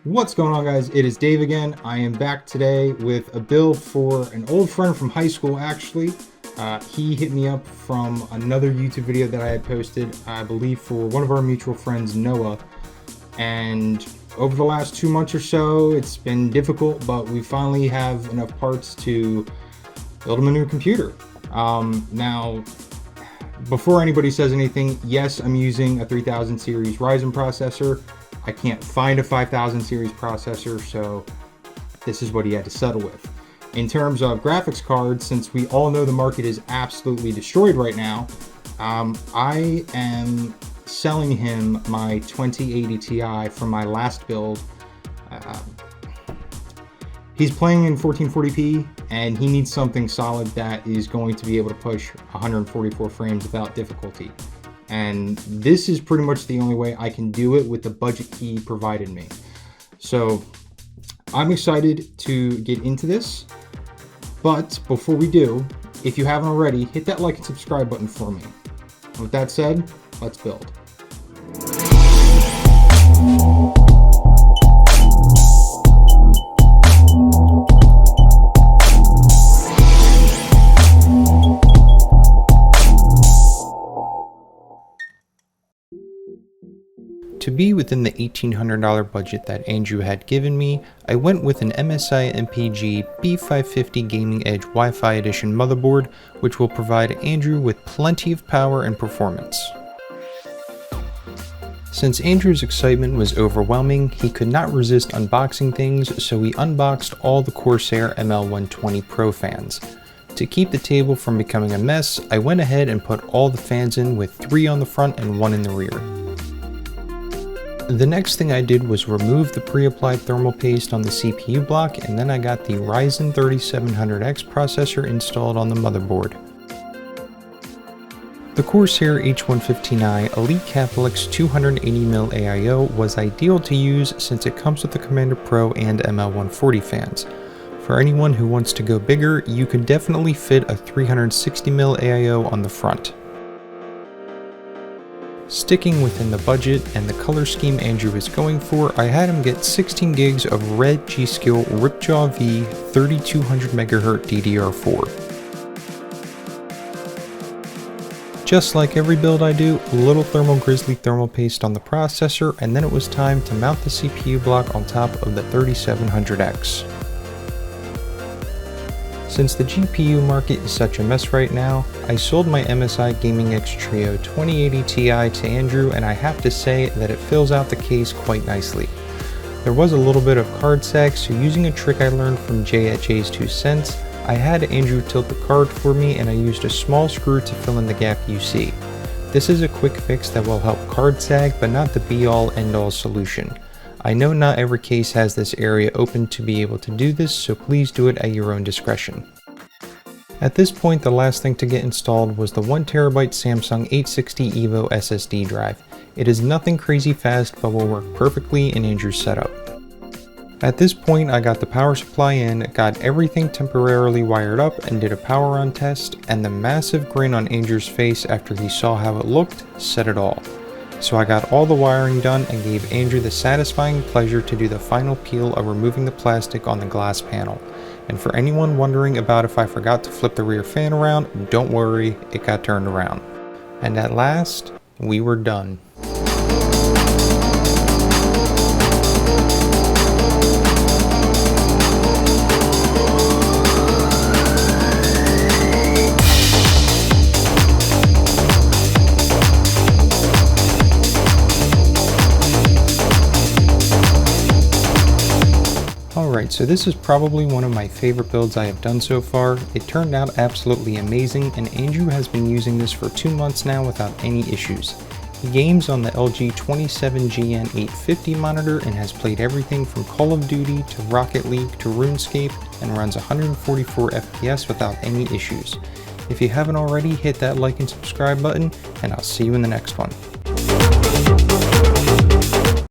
What's going on, guys? It is Dave again. I am back today with a build for an old friend from high school, actually. He hit me up from another YouTube video that I had posted, I believe for one of our mutual friends, Noah. And over the last 2 months or so, it's been difficult, but we finally have enough parts to build him a new computer. Now, before anybody says anything, yes, I'm using a 3000 series Ryzen processor. I can't find a 5000 series processor, so this is what he had to settle with. In terms of graphics cards, since we all know the market is absolutely destroyed right now, I am selling him my 2080 Ti from my last build. He's playing in 1440p, and he needs something solid that is going to be able to push 144 frames without difficulty. And this is pretty much the only way I can do it with the budget he provided me. So I'm excited to get into this. But before we do, if you haven't already, hit that like and subscribe button for me. With that said, let's build. To be within the $1,800 budget that Andrew had given me, I went with an MSI B550 Gaming Edge Wi-Fi Edition motherboard, which will provide Andrew with plenty of power and performance. Since Andrew's excitement was overwhelming, he could not resist unboxing things, so we unboxed all the Corsair ML120 Pro fans. To keep the table from becoming a mess, I went ahead and put all the fans in with 3 on the front and 1 in the rear. The next thing I did was remove the pre-applied thermal paste on the CPU block, and then I got the Ryzen 3700X processor installed on the motherboard. The Corsair H115i Elite Capellix 280mm AIO was ideal to use since it comes with the Commander Pro and ML140 fans. For anyone who wants to go bigger, you could definitely fit a 360mm AIO on the front. Sticking within the budget and the color scheme Andrew is going for, I had him get 16 gigs of red G.Skill Ripjaws V 3200MHz DDR4. Just like every build I do, a little Thermal Grizzly thermal paste on the processor, and then it was time to mount the CPU block on top of the 3700X. Since the GPU market is such a mess right now, I sold my MSI Gaming X Trio 2080 Ti to Andrew, and I have to say that it fills out the case quite nicely. There was a little bit of card sag, so using a trick I learned from Jay at Jay's 2 cents, I had Andrew tilt the card for me and I used a small screw to fill in the gap you see. This is a quick fix that will help card sag, but not the be-all end-all solution. I know not every case has this area open to be able to do this, so please do it at your own discretion. At this point, the last thing to get installed was the 1TB Samsung 860 EVO SSD drive. It is nothing crazy fast, but will work perfectly in Andrew's setup. At this point, I got the power supply in, got everything temporarily wired up, and did a power on test, and the massive grin on Andrew's face after he saw how it looked said it all. So I got all the wiring done and gave Andrew the satisfying pleasure to do the final peel of removing the plastic on the glass panel. And for anyone wondering about if I forgot to flip the rear fan around, don't worry, it got turned around. And at last, we were done. Alright, so this is probably one of my favorite builds I have done so far. It turned out absolutely amazing, and Andrew has been using this for 2 months now without any issues. He games on the LG 27GN 850 monitor and has played everything from Call of Duty to Rocket League to RuneScape and runs 144 FPS without any issues. If you haven't already, hit that like and subscribe button, and I'll see you in the next one.